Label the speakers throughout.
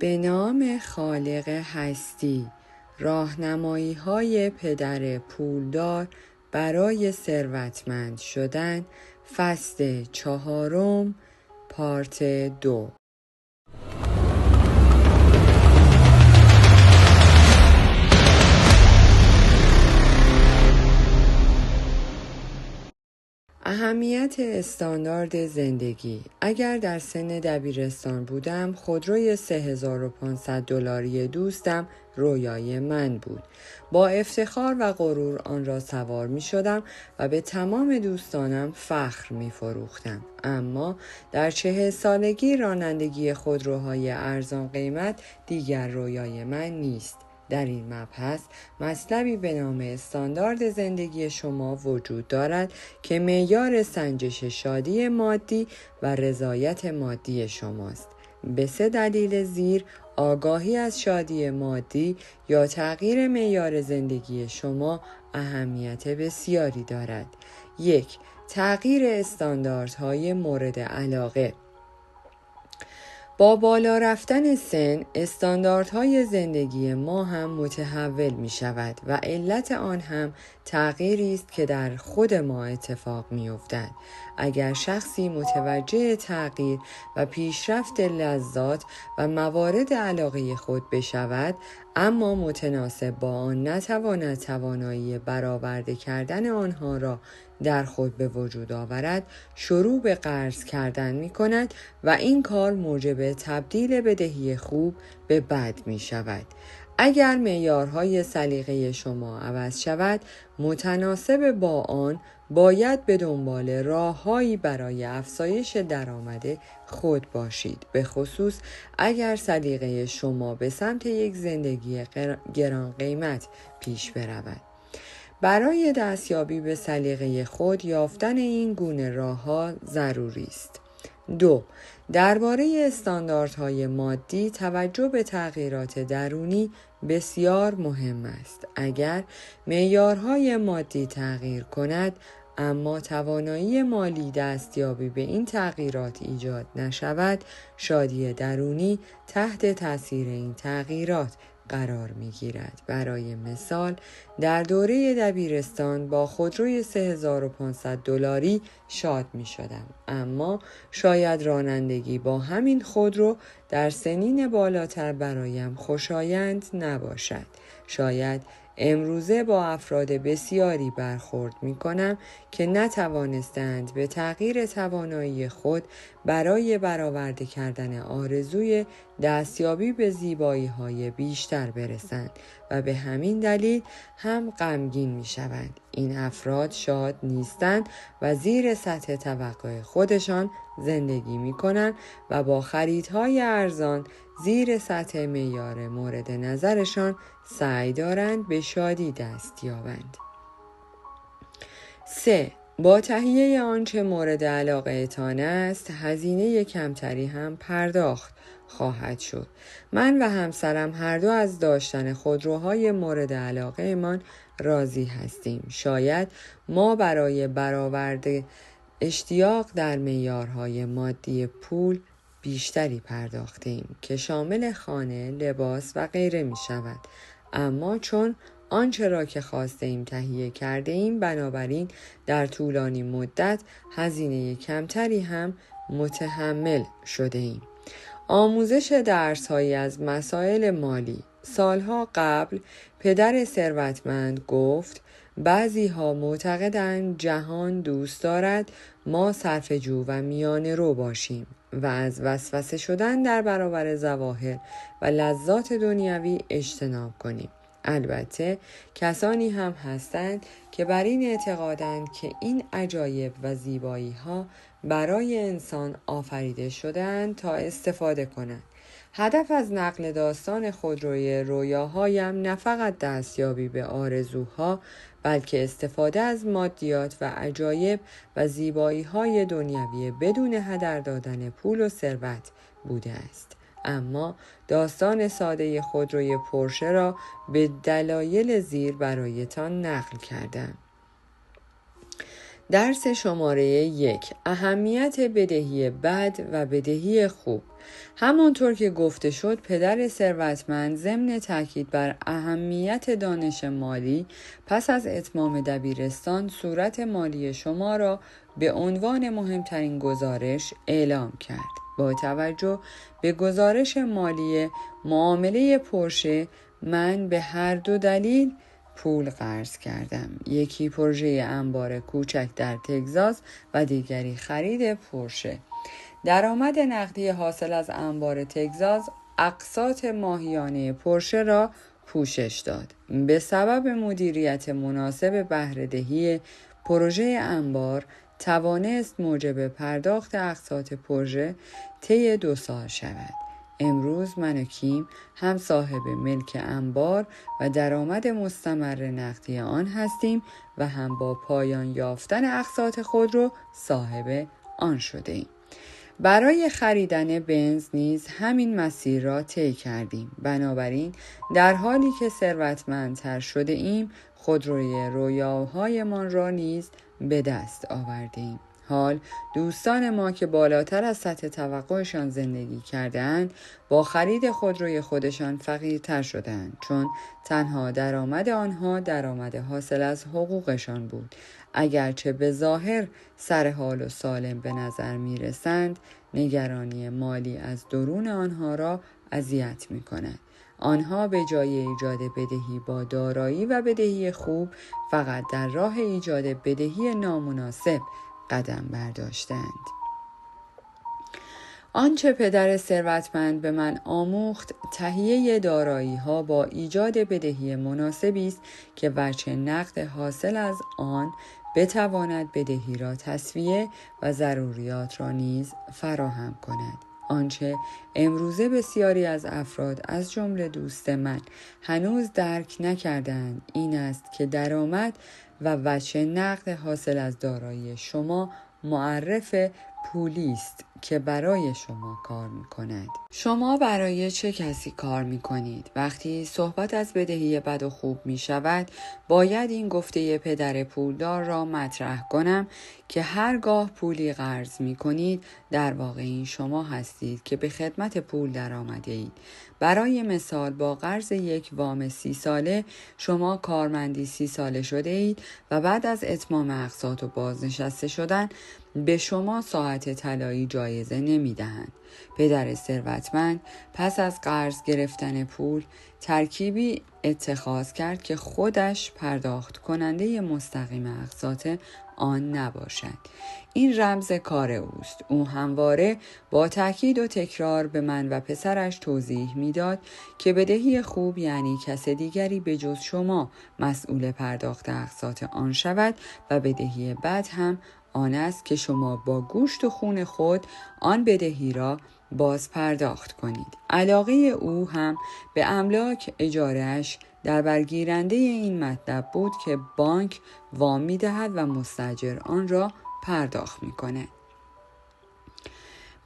Speaker 1: به نام خالق هستی، راهنمایی‌های پدر پولدار برای ثروتمند شدن، فصل 4، پارت 2. اهمیت استاندارد زندگی. اگر در سن دبیرستان بودم، خودروی $3500 دوستم رویای من بود. با افتخار و غرور آن را سوار می شدم و به تمام دوستانم فخر می فروختم. اما در 40 سالگی رانندگی خودروهای ارزان قیمت دیگر رویای من نیست. در این مبحث مطلبی به نام استاندارد زندگی شما وجود دارد که معیار سنجش شادی مادی و رضایت مادی شماست. به 3 دلیل زیر آگاهی از شادی مادی یا تغییر معیار زندگی شما اهمیت بسیاری دارد. 1. تغییر استانداردهای مورد علاقه. با بالا رفتن سن، استانداردهای زندگی ما هم متحول می شود و علت آن هم تغییری است که در خود ما اتفاق می افتد. اگر شخصی متوجه تغییر و پیشرفت لذات و موارد علاقه خود بشود، اما متناسب با آن نتواند توانایی برآورده کردن آنها را در خود به وجود آورد، شروع به قرض کردن می کند و این کار موجب تبدیل بدهی خوب به بد می شود. اگر معیارهای سلیقه شما عوض شود، متناسب با آن باید به دنبال راههایی برای افزایش درآمد خود باشید، به خصوص اگر سلیقه شما به سمت یک زندگی گران قیمت پیش برود. برای دستیابی به سلیقه خود یافتن این گونه راه‌ها ضروری است. 2. درباره استانداردهای مادی، توجه به تغییرات درونی بسیار مهم است. اگر معیارهای مادی تغییر کند اما توانایی مالی دستیابی به این تغییرات ایجاد نشود، شادی درونی تحت تاثیر این تغییرات قرار می گیرد. برای مثال، در دوره دبیرستان با خودروی $3500 شاد می شدم، اما شاید رانندگی با همین خودرو در سنین بالاتر برایم خوشایند نباشد. شاید امروزه با افراد بسیاری برخورد می کنم که نتوانستند به تغییر توانایی خود برای برآورده کردن آرزوی دستیابی به زیبایی‌های بیشتر برسند و به همین دلیل هم غمگین می شوند. این افراد شاد نیستند و زیر سطح توقع خودشان زندگی می کنند و با خریدهای ارزان زیر سطح معیار مورد نظرشان سعی دارند به شادی دست یابند. 3. با تهیه آنچه مورد علاقه تان است، هزینه کمتری هم پرداخت خواهد شد. من و همسرم هر دو از داشتن خودروهای مورد علاقه من راضی هستیم. شاید ما برای برآورده اشتیاق در معیارهای مادی پول بیشتری پرداختیم که شامل خانه، لباس و غیره می شود. اما چون آنچه را که خواسته ایم تهیه کرده ایم، بنابراین در طولانی مدت هزینه کمتری هم متحمل شده ایم. آموزش درس‌هایی از مسائل مالی. سالها قبل پدر ثروتمند گفت بعضی‌ها معتقدند جهان دوست دارد ما صرفه‌جو و میانه رو باشیم و از وسوسه شدن در برابر ظواهر و لذات دنیوی اجتناب کنیم. البته کسانی هم هستند که بر این اعتقادند که این عجایب و زیبایی‌ها برای انسان آفریده شده‌اند تا استفاده کنند. هدف از نقل داستان خودروی رویاهایم نه فقط دستیابی به آرزوها، بلکه استفاده از مادیات و عجایب و زیبایی‌های دنیوی بدون هدر دادن پول و ثروت بوده است. اما داستان ساده خودروی پورشه را به دلایل زیر برایتان نقل کردم. درس شماره 1: اهمیت بدهی بد و بدهی خوب. همانطور که گفته شد، پدر ثروتمند ضمن تاکید بر اهمیت دانش مالی پس از اتمام دبیرستان صورت مالی شما را به عنوان مهمترین گزارش اعلام کرد. با توجه به گزارش مالی معامله پورشه، من به هر دو دلیل پول قرض کردم. یکی پروژه انبار کوچک در تگزاس و دیگری خرید پورشه. درآمد نقدی حاصل از انبار تگزاس اقساط ماهیانه پورشه را پوشش داد. به سبب مدیریت مناسب بهره‌دهی پروژه انبار توانست موجب پرداخت اقساط پروژه طی 2 سال شود. امروز من و کیم هم صاحب ملک انبار و درآمد مستمر نقدی آن هستیم و هم با پایان یافتن اقساط خودرو صاحب آن شده ایم. برای خریدن بنز نیز همین مسیر را طی کردیم. بنابراین در حالی که ثروتمندتر شده ایم، خودروی رویاهایمان را نیز به دست آوردیم. حال دوستان ما که بالاتر از سطح توقعشان زندگی کردند، با خرید خودروی خودشان فقیرتر شدند، چون تنها درآمد آنها درآمد حاصل از حقوقشان بود. اگرچه به ظاهر سرحال و سالم به نظر می رسند، نگرانی مالی از درون آنها را اذیت می کند. آنها به جای ایجاد بدهی با دارایی و بدهی خوب، فقط در راه ایجاد بدهی نامناسب قدم برداشتند. آنچه پدر ثروتمند به من آموخت، تهیه دارایی‌ها با ایجاد بدهی مناسبی است که وجه نقد حاصل از آن بتواند بدهی را تسویه و ضروریات را نیز فراهم کند. آنچه امروزه بسیاری از افراد از جمله دوست من هنوز درک نکردند این است که درآمد و وجه نقد حاصل از دارایی شما معرف پولی است که برای شما کار می‌کند. شما برای چه کسی کار می‌کنید؟ وقتی صحبت از بدهی بد و خوب می‌شود، باید این گفته پدر پولدار را مطرح کنم که هرگاه پولی قرض می‌کنید، در واقع این شما هستید که به خدمت پول درآمده‌اید. برای مثال، با قرض یک وام 30 ساله شما کارمندی 30 ساله شده اید و بعد از اتمام اقساط و بازنشسته شدن به شما ساعت طلایی جایزه نمی‌دهند. پدر ثروتمند پس از قرض گرفتن پول ترکیبی اتخاذ کرد که خودش پرداخت کننده مستقیم اقساط آن نباشد. این رمز کار اوست. او همواره با تاکید و تکرار به من و پسرش توضیح میداد که بدهی خوب یعنی کس دیگری به جز شما مسئول پرداخت اقساط آن شود و بدهی بد هم آن است که شما با گوشت و خون خود آن بدهی را باز پرداخت کنید. علاقه او هم به املاک اجاره‌اش در برگیرنده این مطلب بود که بانک وام می‌دهد و مستاجر آن را پرداخت می‌کند.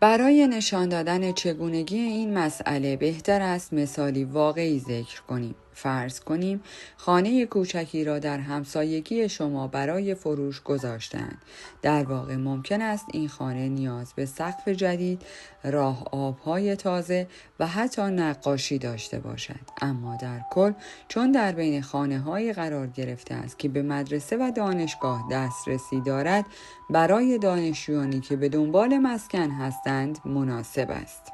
Speaker 1: برای نشان دادن چگونگی این مسئله بهتر است مثالی واقعی ذکر کنیم. فرض کنیم خانه کوچکی را در همسایگی شما برای فروش گذاشتند. در واقع ممکن است این خانه نیاز به سقف جدید، راه آب‌های تازه و حتی نقاشی داشته باشد. اما در کل، چون در بین خانه‌های قرار گرفته است که به مدرسه و دانشگاه دسترسی دارد، برای دانشجویانی که به دنبال مسکن هستند مناسب است.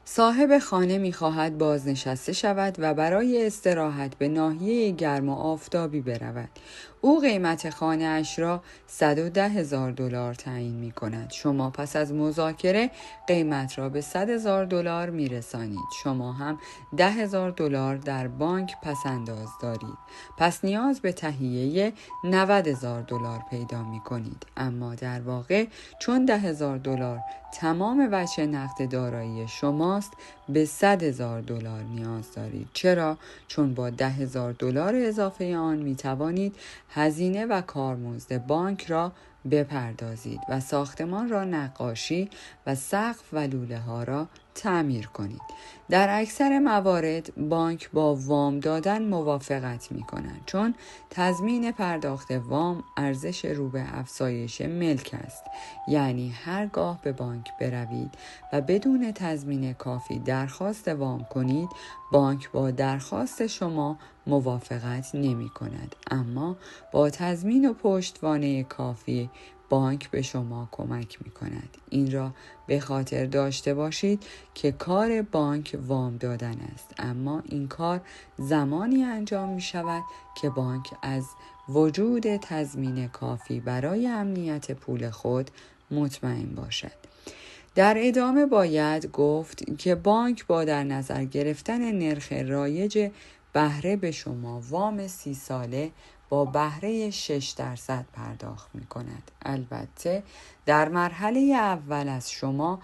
Speaker 1: صاحب خانه می‌خواهد بازنشسته شود و برای استراحت به ناحیه گرم و آفتابی برود. او قیمت خانه اش را $110,000 تعیین می‌کند. شما پس از مذاکره قیمت را به $100,000 می‌رسانید. شما هم $10,000 در بانک پس‌انداز دارید. پس نیاز به تهیه $90,000 پیدا می‌کنید. اما در واقع چون $10,000 تمام وجه نقد دارایی شماست، به $100,000 نیاز دارید. چرا؟ چون با $10,000 اضافه آن می توانید هزینه و کارمزد بانک را بپردازید و ساختمان را نقاشی و سقف و لوله ها را تعمیر کنید. در اکثر موارد بانک با وام دادن موافقت می کنند، چون تضمین پرداخت وام ارزش رو به افزایش ملک است. یعنی هرگاه به بانک بروید و بدون تضمین کافی درخواست وام کنید، بانک با درخواست شما موافقت نمی کند، اما با تضمین و پشتوانه کافی بانک به شما کمک می کند. این را به خاطر داشته باشید که کار بانک وام دادن است، اما این کار زمانی انجام می شود که بانک از وجود تضمین کافی برای امنیت پول خود مطمئن باشد. در ادامه باید گفت که بانک با در نظر گرفتن نرخ رایج بهره به شما وام 30 ساله با بهره 6% پرداخت می کند. البته در مرحله اول از شما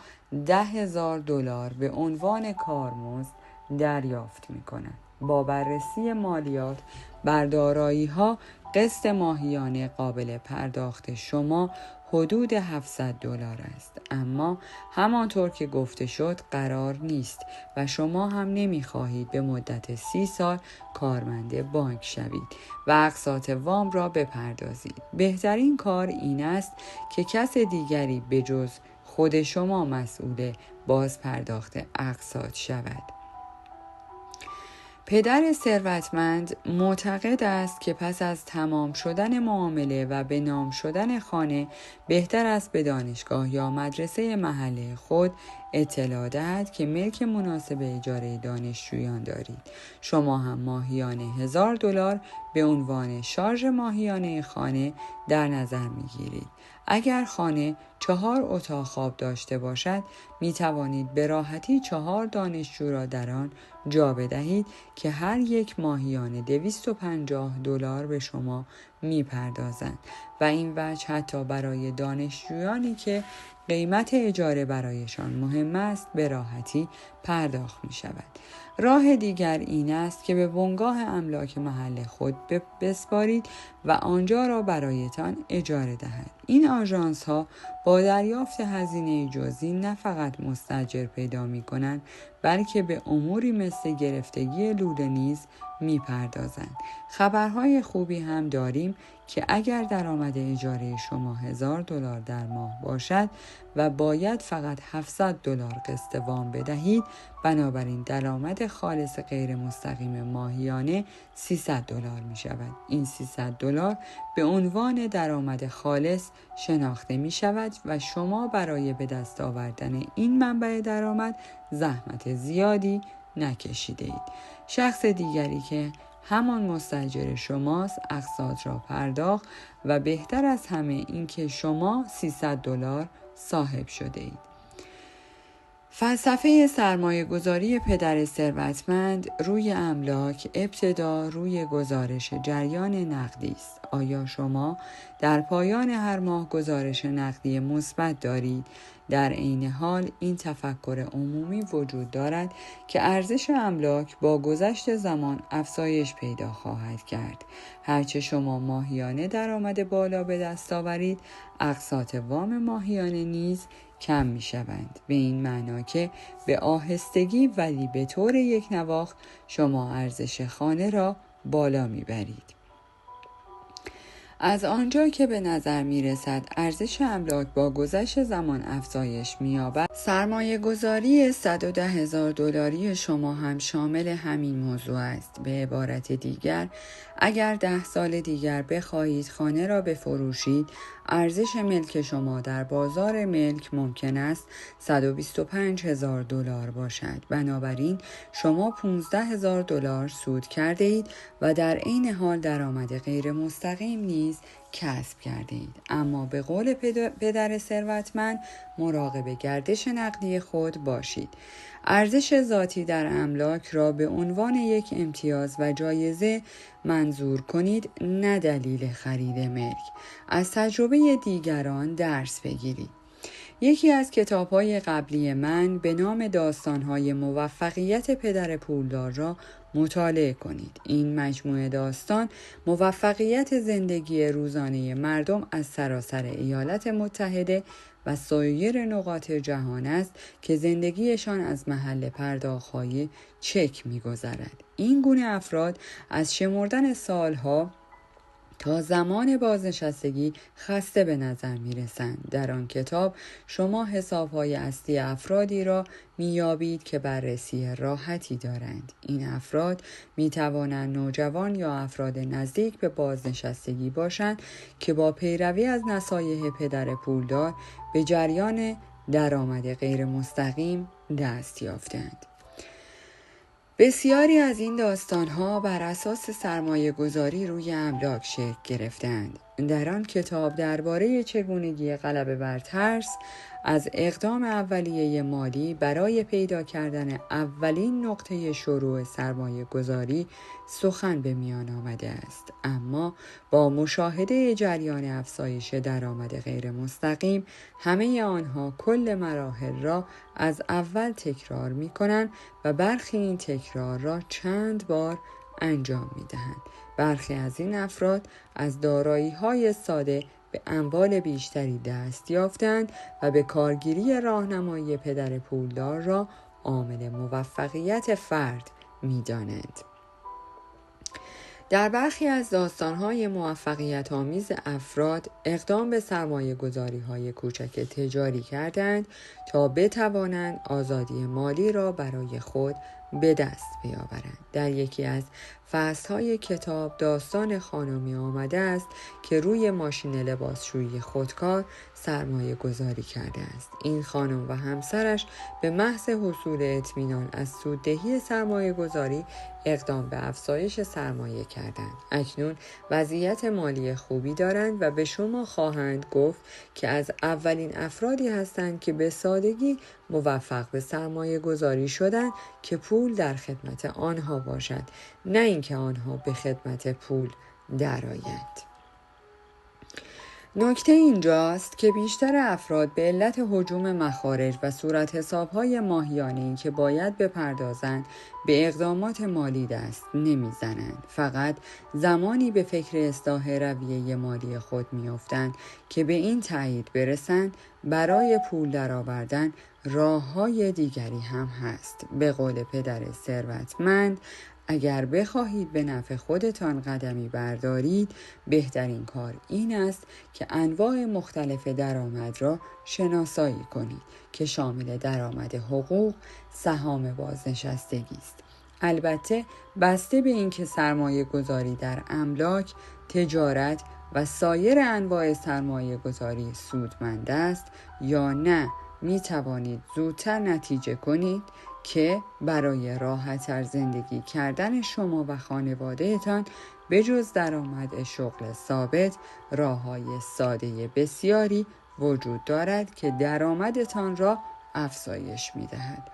Speaker 1: $10,000 به عنوان کارمزد دریافت می کند. با بررسی مالیات بر دارایی‌ها قسط ماهیانه قابل پرداخت شما حدود $700 است، اما همانطور که گفته شد قرار نیست و شما هم نمی‌خواهید به مدت 30 سال کارمند بانک شوید و اقساط وام را بپردازید. بهترین کار این است که کس دیگری به جز خود شما مسئول باز پرداخت اقساط شود. پدر ثروتمند معتقد است که پس از تمام شدن معامله و به نام شدن خانه بهتر است به دانشگاه یا مدرسه محله خود اطلاع دهد که ملک مناسب اجاره دانشجویان دارید. شما هم ماهیانه $1,000 به عنوان شارژ ماهیانه خانه در نظر می‌گیرید. اگر خانه 4 اتاق خواب داشته باشد، می توانید به راحتی 4 دانشجو را در آن جا بدهید که هر یک ماهیانه $250 به شما می پردازند و این وجه حتی برای دانشجویانی که قیمت اجاره برایشان مهم است به راحتی پرداخت می شود. راه دیگر این است که به بنگاه املاک محل خود بسپارید و آنجا را برایتان اجاره دهد. این آژانس ها با دریافت هزینه جزئی نه فقط مستاجر پیدا می کنند، بلکه به اموری مثل گرفتگی لوله نیز می پردازند. خبرهای خوبی هم داریم که اگر درآمد اجاره شما $1,000 در ماه باشد و باید فقط $700 قسط وام بدهید، بنابراین درآمد خالص غیر مستقیم ماهیانه $300 می شود. این $300 به عنوان درآمد خالص شناخته می شود و شما برای به دست آوردن این منبع درآمد زحمت زیادی نکشیده اید. شخص دیگری که همان مستاجر شماست اقساط را پرداخت و بهتر از همه این که شما $300 صاحب شده اید. فلسفه سرمایه گذاری پدر ثروتمند روی املاک ابتدا روی گزارش جریان نقدی است. آیا شما در پایان هر ماه گزارش نقدی مثبت دارید؟ در عین حال این تفکر عمومی وجود دارد که ارزش املاک با گذشت زمان افزایش پیدا خواهد کرد. هرچه شما ماهیانه درآمد بالا به دست آورید، اقساط وام ماهیانه نیز کم می شوند. به این معنا که به آهستگی ولی به طور یک نواخت شما ارزش خانه را بالا می برید. از آنجا که به نظر می رسد ارزش املاک با گذشت زمان افزایش می یابد، سرمایه گذاری $110,000 شما هم شامل همین موضوع است. به عبارت دیگر، اگر 10 سال دیگر بخواهید خانه را بفروشید، ارزش ملک شما در بازار ملک ممکن است $125,000 باشد. بنابراین شما $15,000 سود کرده اید و در عین حال درآمد غیر مستقیم نیز کسب کرده اید. اما به قول پدر ثروتمند مراقب گردش نقدی خود باشید. ارزش ذاتی در املاک را به عنوان یک امتیاز و جایزه منظور کنید، نه دلیل خرید ملک. از تجربه دیگران درس بگیرید. یکی از کتاب‌های قبلی من به نام داستان‌های موفقیت پدر پولدار را مطالعه کنید. این مجموعه داستان موفقیت زندگی روزانه مردم از سراسر ایالات متحده و سایر نقاط جهان است که زندگیشان از محل پرداخت‌های چک می‌گذرد. این گونه افراد از شمردن سالها تا زمان بازنشستگی خسته به نظر می رسند. در آن کتاب شما حسابهای اصلی افرادی را می یابید که بررسی راحتی دارند. این افراد می توانند نوجوان یا افراد نزدیک به بازنشستگی باشند که با پیروی از نصایح پدر پولدار به جریان درآمد غیر مستقیم دست یافتند. بسیاری از این داستان‌ها بر اساس سرمایه گذاری روی املاک شکل گرفتند. در آن کتاب درباره چگونگی غلبه بر ترس از اقدام اولیه مالی برای پیدا کردن اولین نقطه شروع سرمایه گذاری سخن به میان آمده است. اما با مشاهده جریان افزایش درآمد غیر مستقیم همه آنها کل مراحل را از اول تکرار می کنند و برخی این تکرار را چند بار انجام می دهند. برخی از این افراد از دارایی‌های ساده به اموال بیشتری دست یافتند و به کارگیری راهنمایی پدر پولدار را عامل موفقیت فرد می دانند. در برخی از داستان‌های موفقیت آمیز افراد اقدام به سرمایه گذاری‌های کوچک تجاری کردند تا بتوانند آزادی مالی را برای خود به دست بیاورند. در یکی از فصل‌های کتاب داستان خانمی آمده است که روی ماشین لباسشویی خودکار سرمایه گذاری کرده است. این خانم و همسرش به محض حصول اطمینان از سوددهی سرمایه گذاری اقدام به افزایش سرمایه کردند. اکنون وضعیت مالی خوبی دارند و به شما خواهند گفت که از اولین افرادی هستند که به سادگی موفق به سرمایه گذاری شدند که پول در خدمت آنها باشد، نه اینکه آنها به خدمت پول درآیند. نکته اینجاست که بیشتر افراد به علت هجوم مخارج و صورت حساب‌های ماهیانه‌ای که باید بپردازند به اقدامات مالی دست نمیزنند. فقط زمانی به فکر اصلاح رویه مالی خود میافتند که به این تایید برسند برای پول درآوردن راه‌های دیگری هم هست. به قول پدر ثروتمند، اگر بخواهید به نفع خودتان قدمی بردارید، بهترین کار این است که انواع مختلف درآمد را شناسایی کنید که شامل درآمد حقوق، سهام بازنشستگی است. البته بسته به اینکه سرمایه گذاری در املاک، تجارت و سایر انواع سرمایه گذاری سودمند است یا نه، می توانید زودتر نتیجه کنید که برای راحت‌تر زندگی کردن شما و خانواده‌تان به جز درآمد شغل ثابت، راه‌های ساده بسیاری وجود دارد که درآمدتان را افزایش می‌دهد.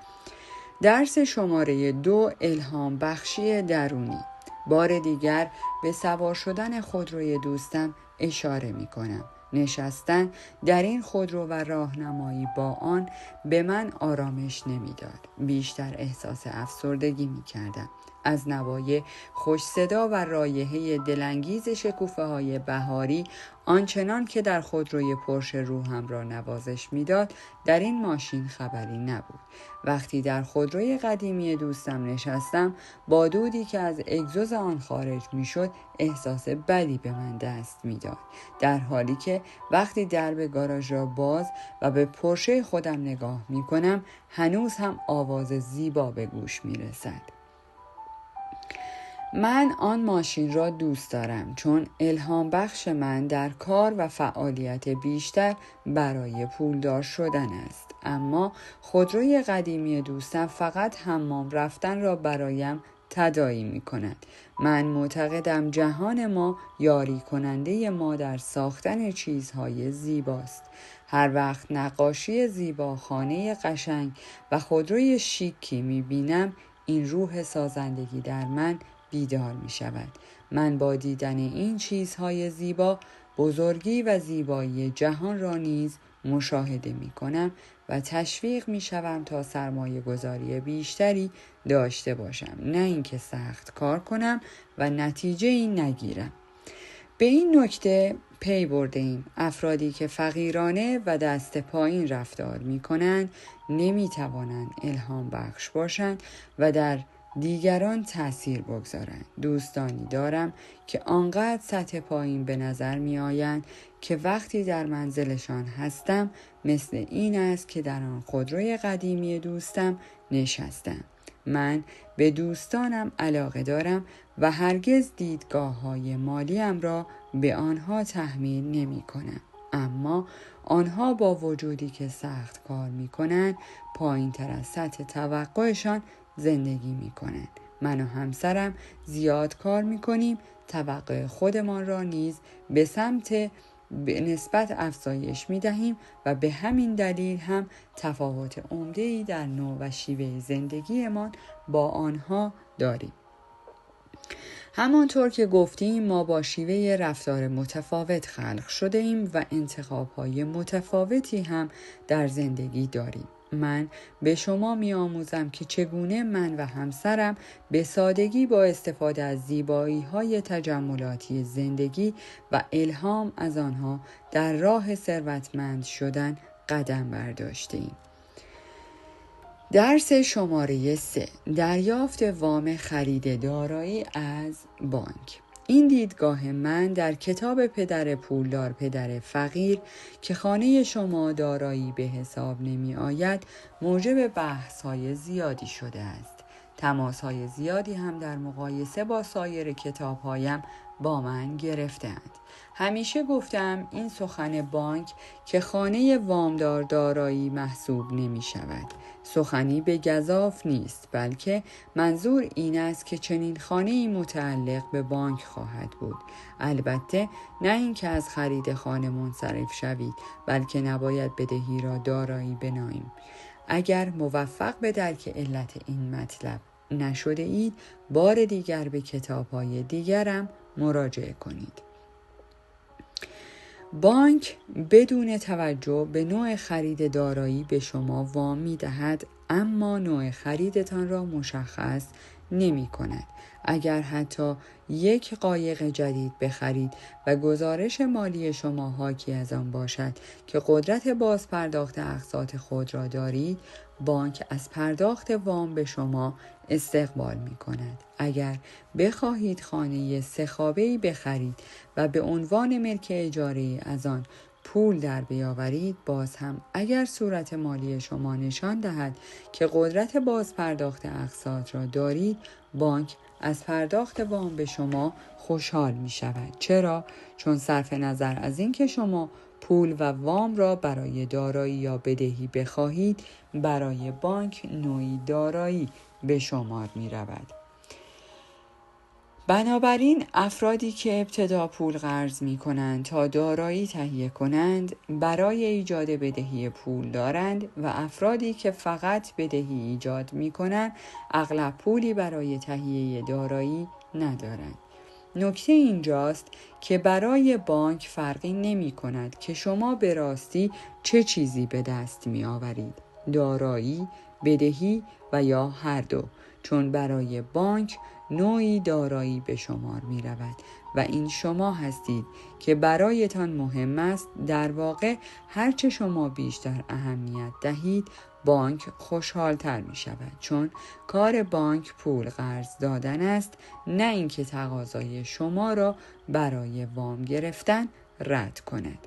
Speaker 1: درس شماره 2: الهام بخشی درونی. بار دیگر به سوار شدن خودروی دوستم اشاره می‌کنم. نشستن در این خودرو و راهنمایی با آن به من آرامش نمیداد. بیشتر احساس افسردگی می‌کردم. از نوای خوش صدا و رایحه دلانگیز شکوفه‌های بهاری آنچنان که در خودروی پرش روحم را نوازش میداد در این ماشین خبری نبود. وقتی در خودروی قدیمی دوستم نشستم، با دودی که از اگزوز آن خارج میشد احساس بدی به من دست میداد، در حالی که وقتی درب گاراژ را باز و به پرشه خودم نگاه میکنم هنوز هم آواز زیبا به گوش میرسد. من آن ماشین را دوست دارم چون الهام بخش من در کار و فعالیت بیشتر برای پولدار شدن است. اما خودروی قدیمی دوستم فقط حمام رفتن را برایم تداعی می کند. من معتقدم جهان ما یاری کننده ما در ساختن چیزهای زیباست. هر وقت نقاشی زیبا، خانه قشنگ و خودروی شیکی می بینم، این روح سازندگی در من بیدار می شود. من با دیدن این چیزهای زیبا بزرگی و زیبایی جهان را نیز مشاهده می کنم و تشویق می شوم تا سرمایه گذاری بیشتری داشته باشم، نه اینکه سخت کار کنم و نتیجه این نگیرم. به این نکته پی برده ایم افرادی که فقیرانه و دست پایین رفتار می کنند نمی توانند الهام بخش باشند و در دیگران تأثیر بگذارند. دوستانی دارم که آنقدر سطح پایین به نظر می آیند که وقتی در منزلشان هستم مثل این است که در آن خودروی قدیمی دوستم نشستم. من به دوستانم علاقه دارم و هرگز دیدگاه‌های مالیم را به آنها تحمیل نمی کنم. اما آنها با وجودی که سخت کار می کنند پایین تر از سطح توقعشان زندگی می کنند. من و همسرم زیاد کار می کنیم، توقع خودمان را نیز به سمت به نسبت افزایش می دهیم و به همین دلیل هم تفاوت عمده‌ای در نوع و شیوه زندگیمان با آنها داریم. همانطور که گفتیم ما با شیوه رفتار متفاوت خلق شده ایم و انتخاب‌های متفاوتی هم در زندگی داریم. من به شما می آموزم که چگونه من و همسرم به سادگی با استفاده از زیبایی‌های تجملاتی زندگی و الهام از آنها در راه ثروتمند شدن قدم برداشتیم. درس شماره 3: دریافت وام خرید دارایی از بانک. این دیدگاه من در کتاب پدر پولدار پدر فقیر که خانه شما دارایی به حساب نمی آید موجب بحث‌های زیادی شده است. تماس‌های زیادی هم در مقایسه با سایر کتاب‌هایم با من گرفتند. همیشه گفتم این سخن بانک که خانه وامدار دارایی محسوب نمی شود. سخنی به گزاف نیست، بلکه منظور این است که چنین خانه‌ای متعلق به بانک خواهد بود. البته نه این که از خرید خانه منصرف شوید، بلکه نباید بدهی را دارایی بنامیم. اگر موفق به درک علت این مطلب نشده اید، بار دیگر به کتاب‌های دیگرم مراجعه کنید. بانک بدون توجه به نوع خرید دارایی به شما وام می‌دهد، اما نوع خریدتان را مشخص نمی‌کند. اگر حتی یک قایق جدید بخرید و گزارش مالی شما حاکی از آن باشد که قدرت بازپرداخت اقساط خود را دارید، بانک از پرداخت وام به شما استقبال می کند. اگر بخواهید خانه 3 خوابه‌ای بخرید و به عنوان ملک اجاره‌ای از آن پول در بیاورید، باز هم اگر صورت مالی شما نشان دهد که قدرت بازپرداخت اقساط را دارید، بانک از پرداخت وام به شما خوشحال می شود. چرا؟ چون صرف نظر از این که شما پول و وام را برای دارایی یا بدهی بخواهید، برای بانک نوعی دارایی به شمار می رود. بنابراین افرادی که ابتدا پول قرض می کنند تا دارایی تهیه کنند برای ایجاد بدهی پول دارند و افرادی که فقط بدهی ایجاد می کنند اغلب پولی برای تهیه دارایی ندارند. نکته اینجاست که برای بانک فرقی نمی کند که شما به راستی چه چیزی به دست می آورید، دارایی، بدهی و یا هر دو، چون برای بانک نوعی دارایی به شمار می رود و این شما هستید که برایتان مهم است. در واقع هرچه شما بیشتر اهمیت دهید بانک خوشحالتر می شود، چون کار بانک پول قرض دادن است، نه اینکه تقاضای شما را برای وام گرفتن رد کند.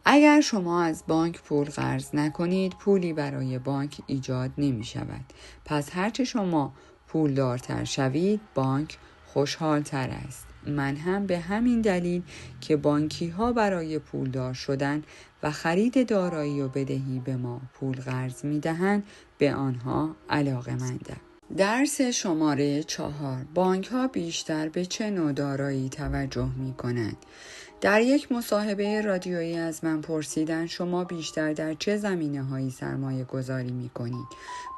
Speaker 1: اگر شما از بانک پول قرض نکنید پولی برای بانک ایجاد نمی شود. پس هرچه شما پولدارتر شوید بانک خوشحالتر است. من هم به همین دلیل که بانکی ها برای پولدار شدن و خرید دارایی و بدهی به ما پول قرض می دهند به آنها علاقه‌مندم. درس شماره 4: بانک ها بیشتر به چه نوع دارایی توجه می کنند؟ در یک مصاحبه رادیویی از من پرسیدند شما بیشتر در چه زمینه‌هایی سرمایه گذاری می‌کنید؟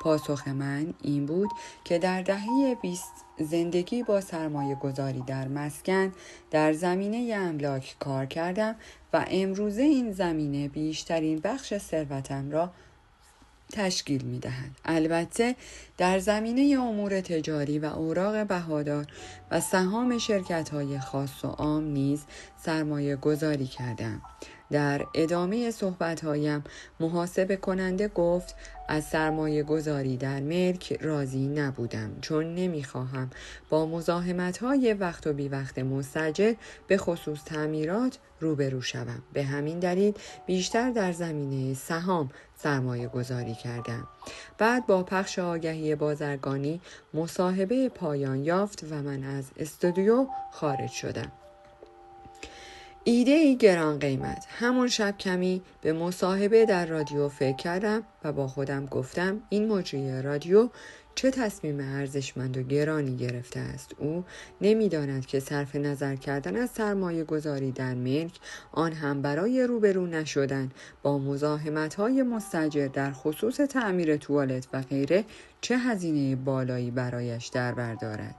Speaker 1: پاسخ من این بود که در دهه 20 زندگی با سرمایه گذاری در مسکن در زمینه املاک کار کردم و امروزه این زمینه بیشترین بخش ثروتم را تشکیل می دهد. البته در زمینه امور تجاری و اوراق بهادار و سهام شرکت‌های خاص و عام نیز سرمایه گذاری کردم. در ادامه صحبت‌هایم محاسبه کننده گفت از سرمایه گذاری در ملک راضی نبودم، چون نمی‌خواهم با مزاحمت‌های وقت و بی وقت مستاجر به خصوص تعمیرات روبرو شوم. به همین دلیل بیشتر در زمینه سهام سرمایه گذاری کردم. بعد با پخش آگهی بازرگانی مصاحبه پایان یافت و من از استودیو خارج شدم. ایده‌ای گران قیمت. همون شب کمی به مصاحبه در رادیو فکر کردم و با خودم گفتم این مجری رادیو چه تصمیم ارزشمند و گرانی گرفته است. او نمی‌داند که صرف نظر کردن از سرمایه گذاری در ملک، آن هم برای روبرو نشدن با مزاحمت‌های مستاجر در خصوص تعمیر توالت و غیره چه هزینه بالایی برایش در بر دارد.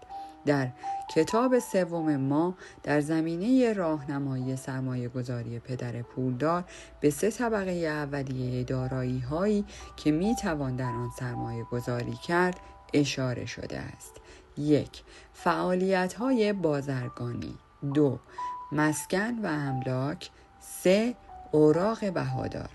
Speaker 1: در کتاب سوم ما در زمینه راهنمایی سرمایه گذاری پدر پولدار به 3 طبقه اولیه دارایی هایی که می توان در آن سرمایه گذاری کرد اشاره شده است. 1. فعالیت های بازرگانی. 2. مسکن و املاک. 3. اوراق بهادار.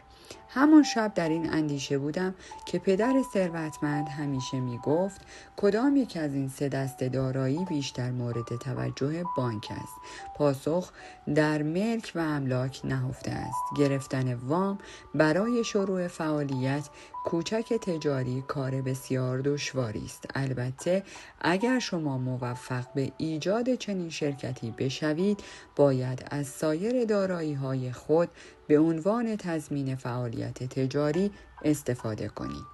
Speaker 1: همون شب در این اندیشه بودم که پدر ثروتمند همیشه می گفت کدام یک از این 3 دسته دارایی بیشتر مورد توجه بانک است. پاسخ در ملک و املاک نهفته است. گرفتن وام برای شروع فعالیت کوچک تجاری کار بسیار دشواری است. البته اگر شما موفق به ایجاد چنین شرکتی بشوید، باید از سایر دارایی‌های خود به عنوان تضمین فعالیت تجاری استفاده کنید.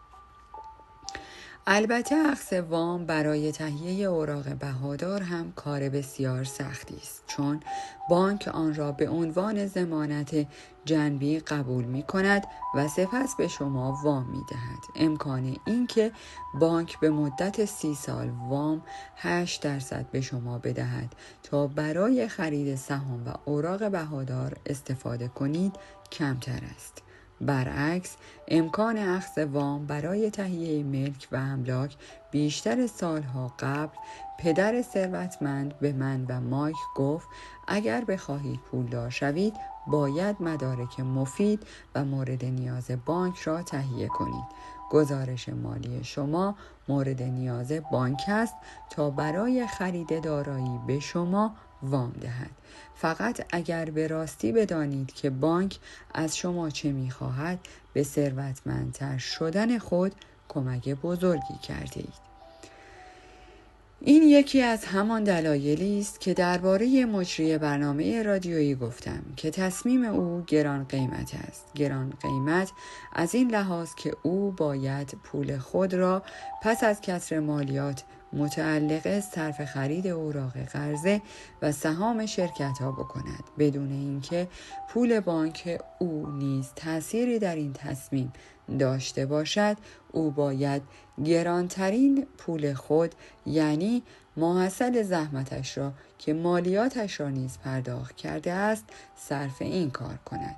Speaker 1: البته اخذ وام برای تهیه اوراق بهادار هم کار بسیار سختی است، چون بانک آن را به عنوان ضمانت جنبی قبول می کند و سپس به شما وام می دهد. امکان این که بانک به مدت 30 سال وام 8% به شما بدهد تا برای خرید سهام و اوراق بهادار استفاده کنید کمتر است. برعکس، امکان اخذ وام برای تهیه ملک و املاک بیشتر سالها قبل پدر ثروتمند به من و مایک گفت اگر بخواهید پولدار شوید باید مدارک مفید و مورد نیاز بانک را تهیه کنید. گزارش مالی شما مورد نیاز بانک است تا برای خرید دارایی به شما وام دهد. فقط اگر به راستی بدانید که بانک از شما چه می‌خواهد، به ثروتمندتر شدن خود کمک بزرگی کرده اید. این یکی از همان دلایلی است که درباره مجری برنامه رادیویی گفتم که تصمیم او گران قیمت است. گران قیمت از این لحاظ که او باید پول خود را پس از کسر مالیات متعلق صرف خرید اوراق قرضه و سهام شرکت ها بکند، بدون اینکه پول بانک او نیز تأثیری در این تصمیم داشته باشد. او باید گرانترین پول خود، یعنی ماحصل زحمتش را که مالیاتش را نیز پرداخت کرده است، صرف این کار کند.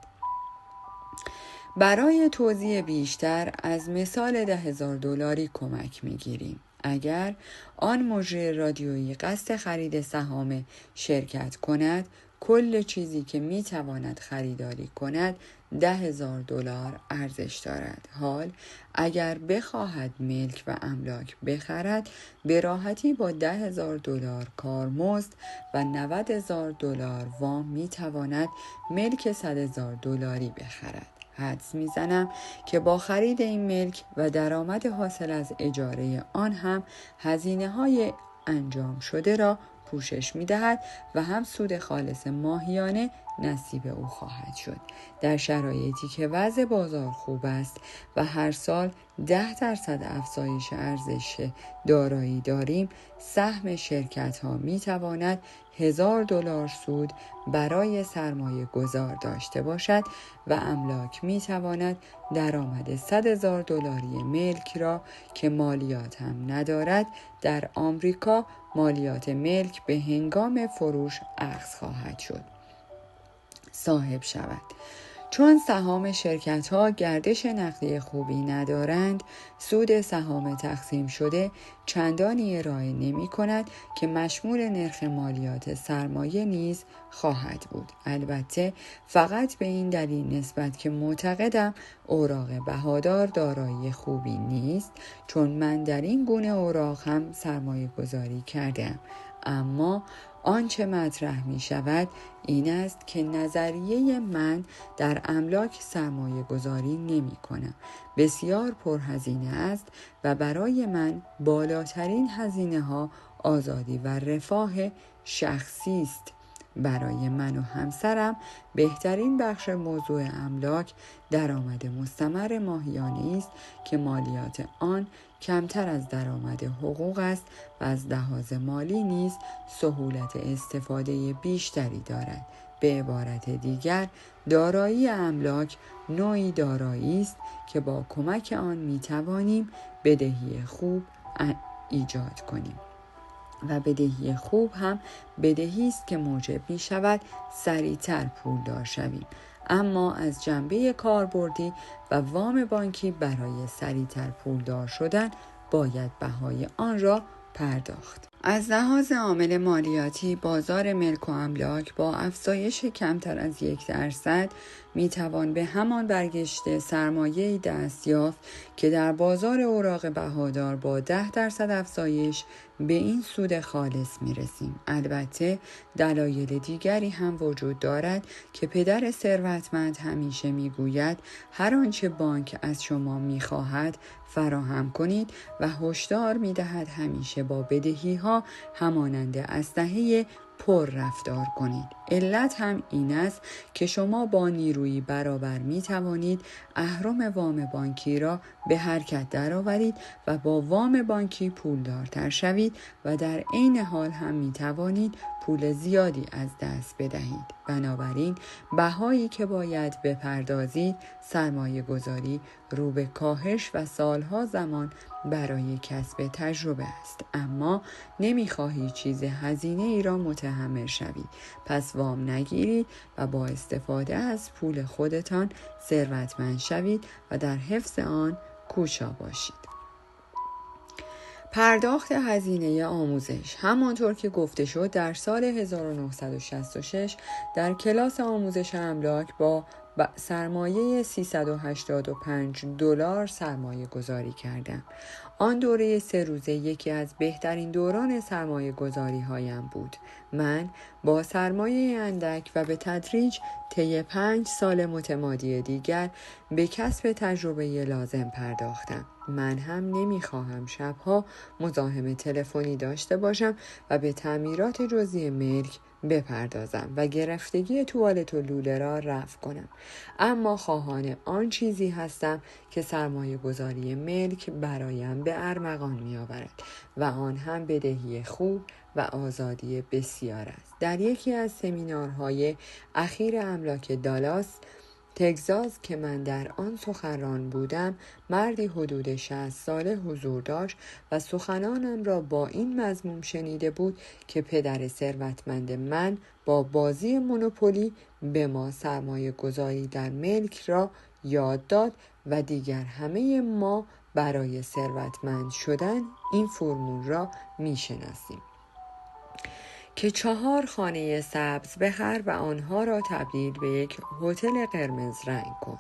Speaker 1: برای توضیح بیشتر از مثال $10,000 کمک می‌گیریم. اگر آن مجری رادیویی قصد خرید سهام شرکت کند، کل چیزی که میتواند خریداری کند $10,000 ارزش دارد. حال اگر بخواهد ملک و املاک بخرد، به راحتی با $10,000 کارمزد و $90,000 وام میتواند ملک $100,000 بخرد. حدس میزنم که با خرید این ملک و درآمد حاصل از اجاره آن هم هزینه‌های انجام شده را پوشش می‌دهد و هم سود خالص ماهیانه نصیب او خواهد شد. در شرایطی که وضع بازار خوب است و هر سال 10% افزایش ارزش دارایی داریم، سهم شرکت‌ها می‌تواند $1,000 سود برای سرمایه گذار داشته باشد و املاک می‌تواند درآمد $100,000 ملک را که مالیات هم ندارد در آمریکا مالیات ملک به هنگام فروش اخذ خواهد شد صاحب شود. چون سهام شرکت‌ها گردش نقدی خوبی ندارند، سود سهام تقسیم شده چندانی ارائه نمی‌کند که مشمول نرخ مالیات سرمایه نیز خواهد بود. البته فقط به این دلیل نسبت که معتقدم اوراق بهادار دارایی خوبی نیست، چون من در این گونه اوراق هم سرمایه گذاری کردم. اما آنچه مطرح می شود این است که نظریه من در املاک سرمایه گذاری نمی کنم. بسیار پرهزینه است و برای من بالاترین هزینه ها آزادی و رفاه شخصی است. برای من و همسرم بهترین بخش موضوع املاک درآمد مستمر ماهیانه است که مالیات آن کمتر از درآمد حقوق است و از لحاظ مالی نیز سهولت استفاده بیشتری دارد. به عبارت دیگر، دارایی املاک نوعی دارایی است که با کمک آن می‌توانیم بدهی خوب ایجاد کنیم و بدهی خوب هم بدهی است که موجب می شود سریعتر پولدار شویم. اما از جنبه کاربردی و وام بانکی برای سریعتر پولدار شدن باید بهای آن را پرداخت. از لحاظ عامل مالیاتی، بازار ملک و املاک با افزایش کمتر از 1% میتوان به همان برگشت سرمایه‌ای دست یافت که در بازار اوراق بهادار با 10% افزایش به این سود خالص میرسیم. البته دلایل دیگری هم وجود دارد که پدر ثروتمند همیشه میگوید هر آنچه بانک از شما میخواهد فراهم کنید و هشدار میدهد همیشه با بدهی‌ها همانند اسلحه پر رفتار کنید. علت هم این است که شما با نیرویی برابر می توانید اهرم وام بانکی را به حرکت درآورید و با وام بانکی پولدارتر شوید و در عین حال هم می توانید پول زیادی از دست بدهید. بنابراین بهایی که باید بپردازید سرمایه گذاری رو به کاهش و سالها زمان برای کسب تجربه است. اما نمیخواهید چیز هزینه ای را متحمل شوید، پس وام نگیرید و با استفاده از پول خودتان ثروتمند شوید و در حفظ آن کوشا باشید. پرداخت هزینه آموزش. همانطور که گفته شد در سال 1966 در کلاس آموزش املاک با سرمایه $385 سرمایه گذاری کردم. آن دوره 3 روزه یکی از بهترین دوران سرمایه گذاری هایم بود. من با سرمایه اندک و به تدریج طی 5 سال متمادی دیگر به کسب تجربه لازم پرداختم. من هم نمیخواهم شبها مزاحم تلفنی داشته باشم و به تعمیرات جزئی ملک بپردازم و گرفتگی توالت و لوله را رفع کنم. اما خواهان آن چیزی هستم که سرمایه گذاری ملک برایم به ارمغان می آورد و آن هم بدهی خوب و آزادی بسیار است. در یکی از سمینارهای اخیر املاک دالاس تگزاس که من در آن سخنران بودم، مردی حدود 60 ساله حضور داشت و سخنانم را با این مضمون شنیده بود که پدر ثروتمند من با بازی مونوپولی به ما سرمایه گذاری در ملک را یاد داد و دیگر همه ما برای ثروتمند شدن این فرمول را می شناسیم که 4 خانه سبز بخر و آنها را تبدیل به یک هتل قرمز رنگ کن.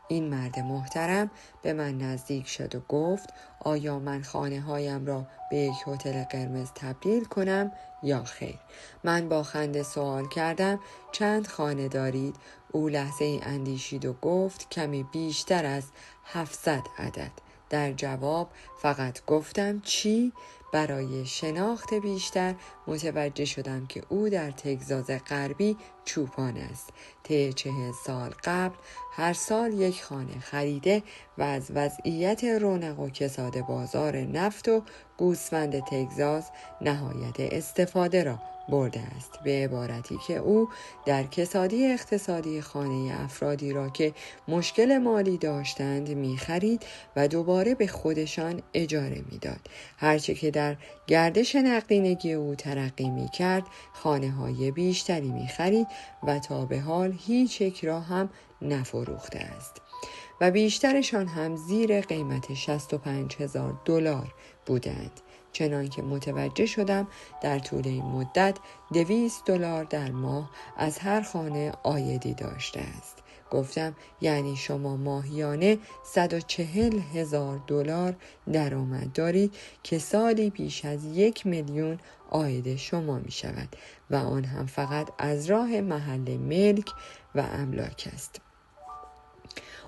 Speaker 1: این مرد محترم به من نزدیک شد و گفت آیا من خانه هایم را به یک هتل قرمز تبدیل کنم یا خیر؟ من با خنده سوال کردم چند خانه دارید؟ او لحظه ای اندیشید و گفت کمی بیشتر از 700 عدد. در جواب فقط گفتم چی؟ برای شناخت بیشتر متوجه شدم که او در تگزاس غربی چوپان است. طی 40 سال قبل هر سال یک خانه خریده و از وضعیت رونق و کساد بازار نفت و گوسفند تگزاس نهایت استفاده را برده است. به عبارتی که او در کسادی اقتصادی خانه افرادی را که مشکل مالی داشتند می‌خرید و دوباره به خودشان اجاره می‌داد. هرچه که در گردش نقدینگی او ترقی می‌کرد، خانه‌های بیشتری می‌خرید و تا به حال هیچ یک را هم نفروخته است و بیشترشان هم زیر قیمت $65,000 بودند. چنان که متوجه شدم در طول این مدت $200 در ماه از هر خانه عایدی داشته است. گفتم یعنی شما ماهیانه $140,000 درآمد دارید که سالی بیش از 1,000,000 عاید شما می شود و آن هم فقط از راه محل ملک و املاک است.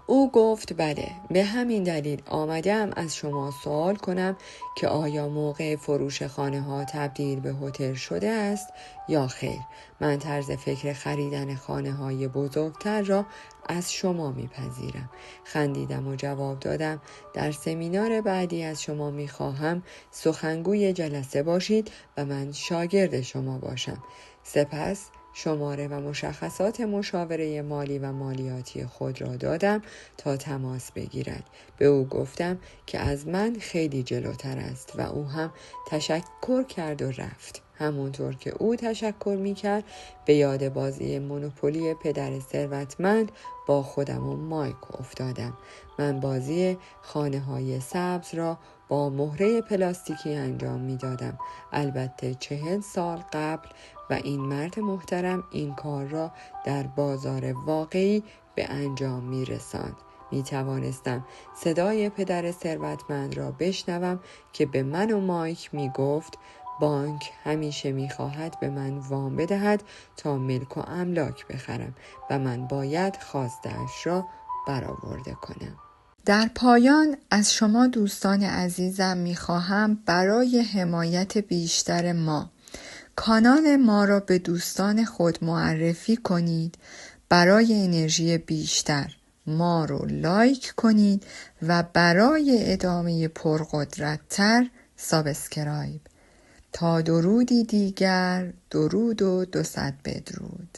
Speaker 1: او گفت بله، به همین دلیل آمدم از شما سوال کنم که آیا موقع فروش خانه ها تبدیل به هتل شده است یا خیر. من طرز فکر خریدن خانه های بزرگتر را از شما میپذیرم. خندیدم و جواب دادم در سمینار بعدی از شما میخواهم سخنگوی جلسه باشید و من شاگرد شما باشم. سپس شماره و مشخصات مشاوره مالی و مالیاتی خود را دادم تا تماس بگیرد. به او گفتم که از من خیلی جلوتر است و او هم تشکر کرد و رفت. همونطور که او تشکر میکرد به یاد بازی مونوپولی پدر ثروتمند با خودم و مایک افتادم. من بازی خانه های سبز را با مهره پلاستیکی انجام میدادم. البته 40 سال قبل و این مرد محترم این کار را در بازار واقعی به انجام می رساند. می توانستم صدای پدر ثروتمند را بشنوم که به من و مایک می گفت بانک همیشه می خواهد به من وام بدهد تا ملک و املاک بخرم و من باید خواسته‌اش را برآورده کنم. در پایان از شما دوستان عزیزم می خواهم برای حمایت بیشتر ما کانال ما را به دوستان خود معرفی کنید. برای انرژی بیشتر ما رو لایک کنید و برای ادامه پرقدرت‌تر سابسکرایب. تا درودی دیگر، درود و 200 بدرود.